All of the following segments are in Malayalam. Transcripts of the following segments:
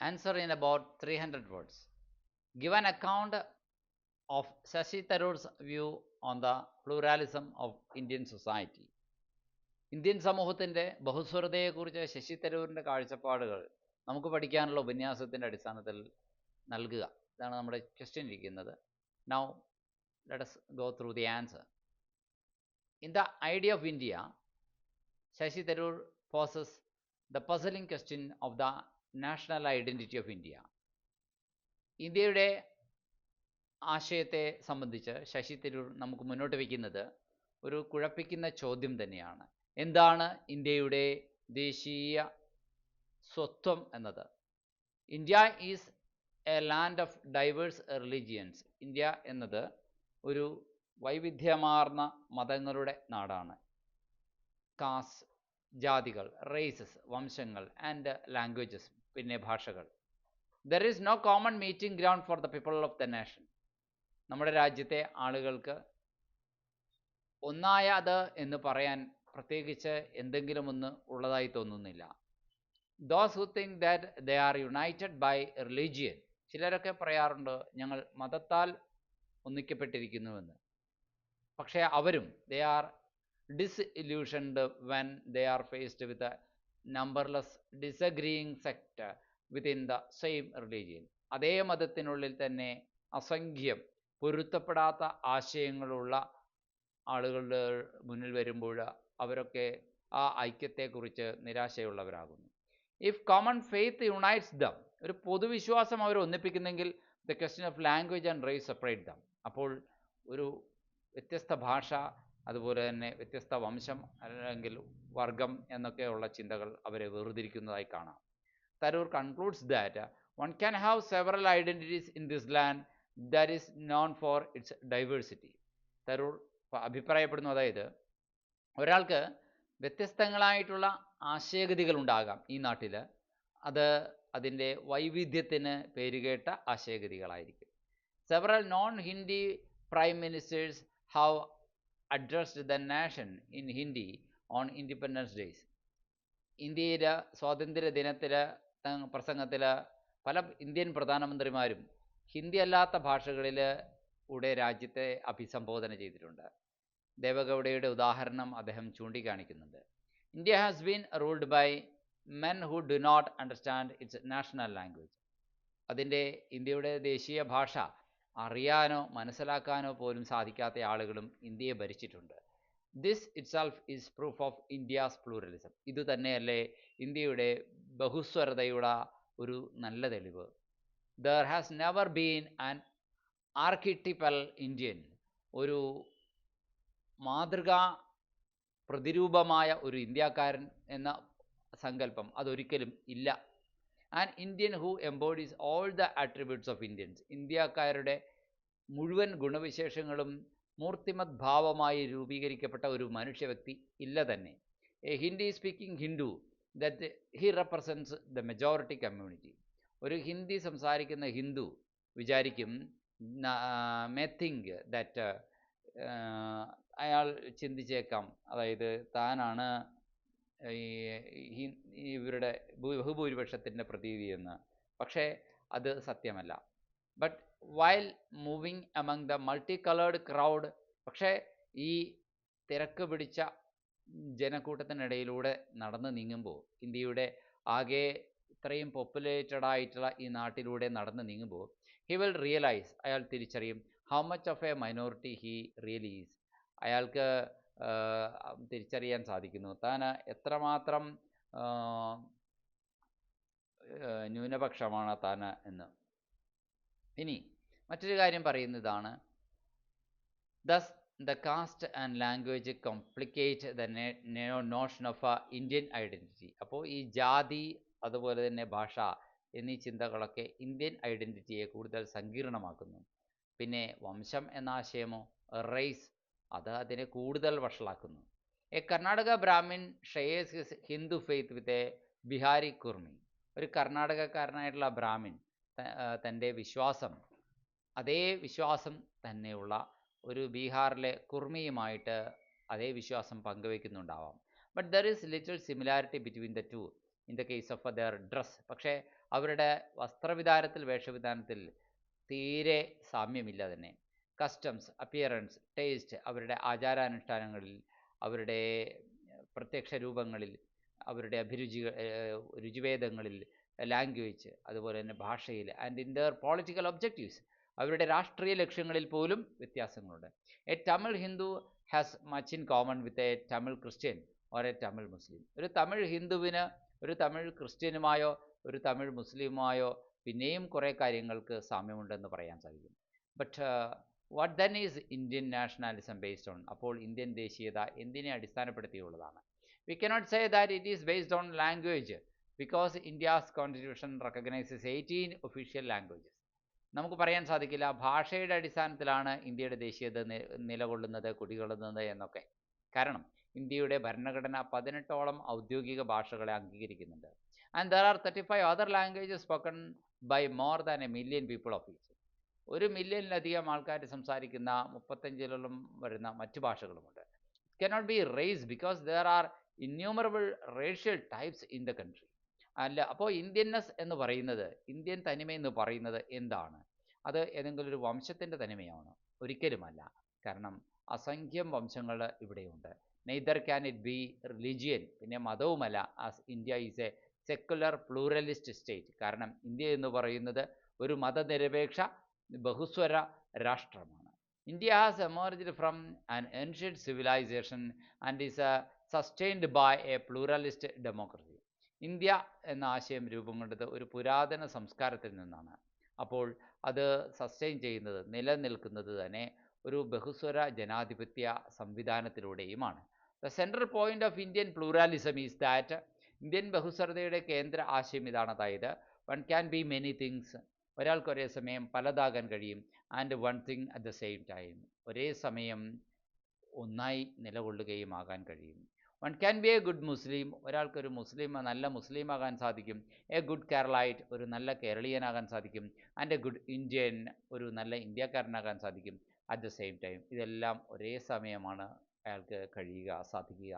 Answer in about 300 words. Give an account of Shashi Tharoor's view on the pluralism of Indian society. Indian സമൂഹത്തിൻ്റെ ബഹുസ്വരതയെക്കുറിച്ച് ശശി തരൂരിൻ്റെ കാഴ്ചപ്പാടുകൾ നമുക്ക് പഠിക്കാനുള്ള ഉപന്യാസത്തിൻ്റെ അടിസ്ഥാനത്തിൽ നൽകുക. ഇതാണ് നമ്മുടെ ക്വസ്റ്റ്യൻ ഇരിക്കുന്നത്. Now let us go through the answer. In the idea of India, Shashi Tharoor poses the puzzling question of the national identity of India. ഇന്ത്യയുടെ ആശയത്തെ സംബന്ധിച്ച് ശശി തരൂർ നമുക്ക് മുന്നോട്ട് വയ്ക്കുന്നത് ഒരു കുഴപ്പിക്കുന്ന ചോദ്യം തന്നെയാണ്. എന്താണ് ഇന്ത്യയുടെ ദേശീയ സ്വത്വം എന്നത്? India is a land of diverse religions. India എന്നത് ഒരു വൈവിധ്യമാർന്ന മതങ്ങളുടെ നാടാണ്. കാസ്റ്റ്, ജാതികൾ, റേസസ്, വംശങ്ങൾ ആൻഡ് ലാംഗ്വേജസ്, പിന്നെ ഭാഷകൾ. There is no common meeting ground for the people of the nation. നമ്മുടെ രാജ്യത്തെ ആളുകൾക്ക് ഒന്നായത് എന്ന് പറയാൻ പ്രത്യേകിച്ച് എന്തെങ്കിലും ഒന്ന് ഉള്ളതായി തോന്നുന്നില്ല. Those who think that they are united by religion, ചിലരൊക്കെ പറയാറുണ്ട് ഞങ്ങൾ മതത്താൽ ഒന്നിക്കപ്പെട്ടിരിക്കുന്നുവെന്ന്. പക്ഷേ അവരും they are disillusioned when they are faced with numberless disagreeing sect within the same religion. അതേ മതത്തിനുള്ളിൽ തന്നെ അസംഖ്യം പൊരുത്തപ്പെടാത്ത ആശയങ്ങളുള്ള ആളുകളുടെ മുന്നിൽ വരുമ്പോൾ അവരൊക്കെ ആ ഐക്യത്തെക്കുറിച്ച് നിരാശയുള്ളവരാകുന്നു. If common faith unites them, ഒരു പൊതുവിശ്വാസം അവർ ഒന്നിപ്പിക്കുന്നെങ്കിൽ the question of language and race separate them. അപ്പോൾ ഒരു വ്യത്യസ്ത ഭാഷ, അതുപോലെ തന്നെ വ്യത്യസ്ത വംശം അല്ലെങ്കിൽ വർഗം എന്നൊക്കെയുള്ള ചിന്തകൾ അവരെ വേർതിരിക്കുന്നതായി കാണാം. Tharoor concludes that one can have several identities in this land that is known for it's diversity. Tharoor അഭിപ്രായപ്പെടുന്നു, അതായത് ഒരാൾക്ക് വ്യത്യസ്തങ്ങളായിട്ടുള്ള ആശയഗതികൾ ഉണ്ടാകാം ഈ നാട്ടിൽ, അത് അതിൻ്റെ വൈവിധ്യത്തിന് പേരുകേട്ട ആശയഗതികളായിരിക്കും. Several non Hindi prime ministers have addressed the nation in Hindi on independence days. ഇന്ത്യയിൽ സ്വാതന്ത്ര്യ ദിനത്തിൽ പ്രസംഗത്തിൽ പല ഇന്ത്യൻ പ്രധാനമന്ത്രിമാരും ഹിന്ദി അല്ലാത്ത ഭാഷകളിൽ കൂടെ രാജ്യത്തെ അഭിസംബോധന ചെയ്തിട്ടുണ്ട്. ദേവഗൗഡയുടെ ഉദാഹരണം അദ്ദേഹം ചൂണ്ടിക്കാണിക്കുന്നുണ്ട്. India has been ruled by men who do not understand its national language. അതിൻ്റെ ഇന്ത്യയുടെ ദേശീയ ഭാഷ അറിയാനോ മനസ്സിലാക്കാനോ പോലും സാധിക്കാത്ത ആളുകളും ഇന്ത്യയെ ഭരിച്ചിട്ടുണ്ട്. This itself is proof of India's pluralism. ഇതുതന്നെയല്ലേ ഇന്ത്യയുടെ ബഹുസ്വരതയുടെ ഒരു നല്ല തെളിവ്. There has never been an archetypal Indian, ഒരു മാതൃകാ പ്രതിരൂപമായ ഒരു ഇന്ത്യക്കാരൻ എന്ന സങ്കല്പം അതൊരിക്കലും ഇല്ല. An Indian who embodies all the attributes of Indians. ഇന്ത്യക്കാരുടെ മുഴുവൻ ഗുണവിശേഷങ്ങളും മൂർത്തിമത് ഭാവമായി രൂപീകരിക്കപ്പെട്ട ഒരു മനുഷ്യ വ്യക്തി ഇല്ല തന്നെ. A Hindi speaking Hindu that he represents the majority community. ഒരു ഹിന്ദി സംസാരിക്കുന്ന ഹിന്ദു വിചാരിക്കും, മേ തിങ്ക് ദാറ്റ്, അയാൾ ചിന്തിച്ചേക്കാം, അതായത് താനാണ് ഇവരുടെ ബഹുഭൂരിപക്ഷത്തിൻ്റെ പ്രതീതി എന്ന്. പക്ഷേ അത് സത്യമല്ല. But while moving among the multi coloured crowd, പക്ഷേ ഈ തിരക്ക് പിടിച്ച ജനക്കൂട്ടത്തിനിടയിലൂടെ നടന്ന് നീങ്ങുമ്പോൾ, ഇന്ത്യയുടെ ആകെ ഇത്രയും പോപ്പുലേറ്റഡ് ആയിട്ടുള്ള ഈ നാട്ടിലൂടെ നടന്ന് നീങ്ങുമ്പോൾ, ഹി വിൽ റിയലൈസ്, അയാൾ തിരിച്ചറിയും, how much of A minority he really is. അയാൾക്ക് തിരിച്ചറിയാൻ സാധിക്കുന്നു താൻ എത്രമാത്രം ന്യൂനപക്ഷമാണ് താൻ എന്ന്. ഇനി മറ്റൊരു കാര്യം പറയുന്നതാണ്, thus the caste and language complicate the notion of Indian identity. അപ്പോൾ ഈ ജാതി അതുപോലെ തന്നെ ഭാഷ എന്നീ ചിന്തകളൊക്കെ ഇന്ത്യൻ ഐഡൻറ്റിറ്റിയെ കൂടുതൽ സങ്കീർണമാക്കുന്നു. പിന്നെ വംശം എന്ന ആശയമോ, റേസ്, അത് അതിനെ കൂടുതൽ വഷളാക്കുന്നു. A Karnataka Brahmin shares his Hindu faith with a Bihari Kurmi. ഒരു കർണാടകക്കാരനായിട്ടുള്ള ബ്രാഹ്മിൻ തൻ്റെ വിശ്വാസം, അതേ വിശ്വാസം തന്നെയുള്ള ഒരു ബീഹാറിലെ കുർമിയുമായിട്ട് അതേ വിശ്വാസം പങ്കുവയ്ക്കുന്നുണ്ടാവാം. But there is little similarity between the two. In the case of their dress. പക്ഷേ അവരുടെ വസ്ത്രവിധാനത്തിൽ, വേഷവിധാനത്തിൽ തീരെ സാമ്യമില്ല തന്നെ. കസ്റ്റംസ്, അപ്പിയറൻസ്, ടേസ്റ്റ്, അവരുടെ ആചാരാനുഷ്ഠാനങ്ങളിൽ, അവരുടെ പ്രത്യക്ഷ രൂപങ്ങളിൽ, അവരുടെ രുചിഭേദങ്ങളിൽ, ലാംഗ്വേജ്, അതുപോലെ തന്നെ ഭാഷയിൽ, and in their political objectives, അവരുടെ രാഷ്ട്രീയ ലക്ഷ്യങ്ങളിൽ പോലും വ്യത്യാസങ്ങളുണ്ട്. A Tamil Hindu has much in common with a Tamil Christian or a Tamil Muslim. ഒരു തമിഴ് ഹിന്ദുവിന് ഒരു തമിഴ് ക്രിസ്ത്യനുമായോ ഒരു തമിഴ് മുസ്ലിമുമായോ പിന്നെയും കുറേ കാര്യങ്ങൾക്ക് സാമ്യമുണ്ടെന്ന് പറയാൻ സാധിക്കും. But what then is Indian nationalism based on? അപ്പോൾ ഇന്ത്യൻ ദേശീയത എന്തിനെ അടിസ്ഥാനപ്പെടുത്തിയുള്ളതാണ്? We cannot say that it is based on language because India's constitution recognises 18 official languages. നമുക്ക് പറയാൻ സാധിക്കില്ല ഭാഷയുടെ അടിസ്ഥാനത്തിലാണ് ഇന്ത്യയുടെ ദേശീയത നിലകൊള്ളുന്നത്, കുടികൊള്ളുന്നത് എന്നൊക്കെ. കാരണം ഇന്ത്യയുടെ ഭരണഘടന 18ഓളം ഔദ്യോഗിക ഭാഷകളെ അംഗീകരിക്കുന്നുണ്ട്. And there are 35 other languages spoken by more than a million people of each. 1 മില്യണിലധികം ആൾക്കാർ സംസാരിക്കുന്ന 35 വരുന്ന മറ്റു ഭാഷകളുമുണ്ട്. Cannot be race because there are innumerable racial types in the country. അല്ല, അപ്പോൾ ഇന്ത്യൻനെസ് എന്ന് പറയുന്നത്, ഇന്ത്യൻ തനിമയെന്ന് പറയുന്നത് എന്താണ്? അത് ഏതെങ്കിലും ഒരു വംശത്തിൻ്റെ തനിമയാണോ? ഒരിക്കലുമല്ല. കാരണം അസംഖ്യം വംശങ്ങൾ ഇവിടെയുണ്ട്. Neither can it be religion, പിന്നെ മതവുമല്ല. As India is a secular pluralist state. കാരണം ഇന്ത്യ എന്ന് പറയുന്നത് ഒരു മതനിരപേക്ഷ ബഹുസ്വര രാഷ്ട്രമാണ്. India has emerged from an ancient civilisation and is sustained by a pluralist democracy. India എന്ന ആശയം രൂപം കൊണ്ടത് ഒരു പുരാതന സംസ്കാരത്തിൽ നിന്നാണ്. അപ്പോൾ അത് സസ്റ്റെയിൻ ചെയ്യുന്നത്, നിലനിൽക്കുന്നത് തന്നെ ഒരു ബഹുസ്വര ജനാധിപത്യ സംവിധാനത്തിലൂടെയുമാണ്. The central point of Indian pluralism is that, Indian ബഹുസ്വരതയുടെ കേന്ദ്ര ആശയം ഇതാണ്. അതായത് one can be many things, ഒരാൾക്ക് ഒരേ സമയം പലതാകാൻ കഴിയും. And one thing at the same time, ഒരേ സമയം ഒന്നായി നിലകൊള്ളുകയും ആകാൻ കഴിയും. One can be a good Muslim, ഒരാൾക്കൊരു നല്ല മുസ്ലിം ആകാൻ സാധിക്കും. എ ഗുഡ് കേരളൈറ്റ്, ഒരു നല്ല കേരളീയനാകാൻ സാധിക്കും. ആൻഡ് എ ഗുഡ് ഇന്ത്യൻ, ഒരു നല്ല ഇന്ത്യക്കാരനാകാൻ സാധിക്കും. അറ്റ് ദ സെയിം ടൈം, ഇതെല്ലാം ഒരേ സമയമാണ് അയാൾക്ക് സാധിക്കുക.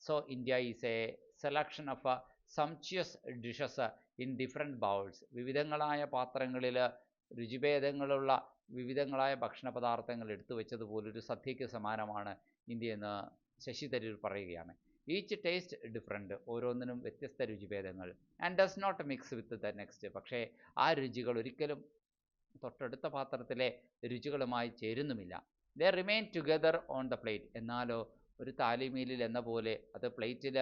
So India is a selection of sumptuous dishes in different bowls. വിവിധങ്ങളായ പാത്രങ്ങളിൽ രുചിഭേദങ്ങളുള്ള വിവിധങ്ങളായ ഭക്ഷണ പദാർത്ഥങ്ങൾ എടുത്തു വെച്ചതുപോലൊരു സദ്യയ്ക്ക് സമാനമാണ് ഇന്ത്യ എന്ന് ശശി തരൂർ പറയുകയാണ്. ഈച്ച് ടേസ്റ്റ് ഡിഫറെൻറ്റ്, ഓരോന്നിനും വ്യത്യസ്ത രുചിഭേദങ്ങൾ. And does not mix with the next, പക്ഷേ ആ രുചികൾ ഒരിക്കലും തൊട്ടടുത്ത പാത്രത്തിലെ രുചികളുമായി ചേരുന്നുമില്ല. They remain together on the plate. എന്നാലോ ഒരു താലിമീലിൽ എന്ന പോലെ അത് പ്ലേറ്റിൽ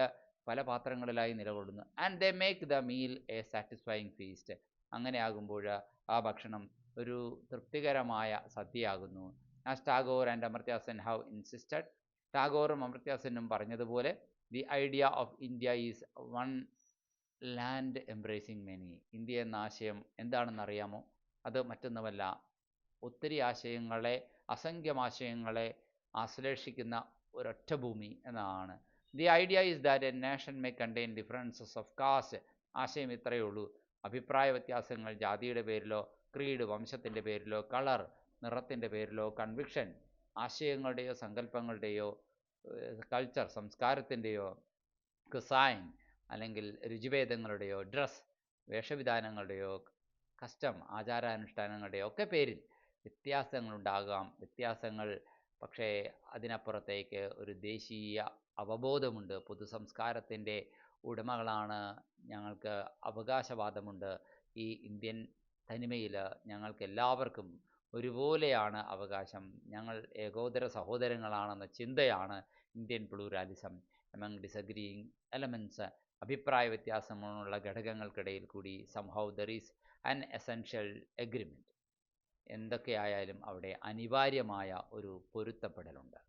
പല പാത്രങ്ങളിലായി നിലകൊള്ളുന്നു. And they make the meal a satisfying feast. അങ്ങനെ ആകുമ്പോൾ ആ ഭക്ഷണം ഒരു തൃപ്തികരമായ സദ്യയാകുന്നു. As Tagore and Amartya Sen have insisted, ടാഗോറും അമർത്യ സെന്നും പറഞ്ഞതുപോലെ, the idea of India is one land embracing many. India എന്ന ആശയം എന്താണെന്ന് അറിയാമോ? അത് മറ്റൊന്നുമല്ല, ഒത്തിരി ആശയങ്ങളെ, അസംഖ്യം ആശയങ്ങളെ ആശ്ലേഷിക്കുന്ന ഒരൊറ്റ ഭൂമി എന്നതാണ്. The idea is that A nation may contain differences of caste. ആശയം ഇത്രയേ ഉള്ളൂ. അഭിപ്രായ വ്യത്യാസങ്ങൾ ജാതിയുടെ പേരിലോ, ക്രീഡ് വംശത്തിൻ്റെ പേരിലോ, കളർ നിറത്തിൻ്റെ പേരിലോ, കൺവിക്ഷൻ ആശയങ്ങളുടെയോ സങ്കല്പങ്ങളുടെയോ, കൾച്ചർ സംസ്കാരത്തിൻ്റെയോ, കുസൈൻ അല്ലെങ്കിൽ രുചിഭേദങ്ങളുടെയോ, ഡ്രസ് വേഷവിധാനങ്ങളുടെയോ, കസ്റ്റം ആചാരാനുഷ്ഠാനങ്ങളുടെയോ ഒക്കെ പേരിൽ വ്യത്യാസങ്ങളുണ്ടാകാം. വ്യത്യാസങ്ങൾ, പക്ഷേ അതിനപ്പുറത്തേക്ക് ഒരു ദേശീയ അവബോധമുണ്ട്. പൊതുസംസ്കാരത്തിൻ്റെ ഉടമകളാണ്, ഞങ്ങൾക്ക് അവകാശവാദമുണ്ട്. ഈ ഇന്ത്യൻ തനിമയിൽ ഞങ്ങൾക്കെല്ലാവർക്കും ഒരുപോലെയാണ് അവകാശം. ഞങ്ങൾ ഏകോദര സഹോദരങ്ങളാണെന്ന ചിന്തയാണ് ഇന്ത്യൻ പ്ലൂറാലിസം. എമംഗ് ഡിസഗ്രീയിങ് എലമെൻറ്റ്സ്, അഭിപ്രായ വ്യത്യാസമുള്ള ഘടകങ്ങൾക്കിടയിൽ കൂടി somehow there is an essential agreement. എന്തൊക്കെയായാലും അവിടെ അനിവാര്യമായ ഒരു പൊരുത്തപ്പെടലുണ്ട്.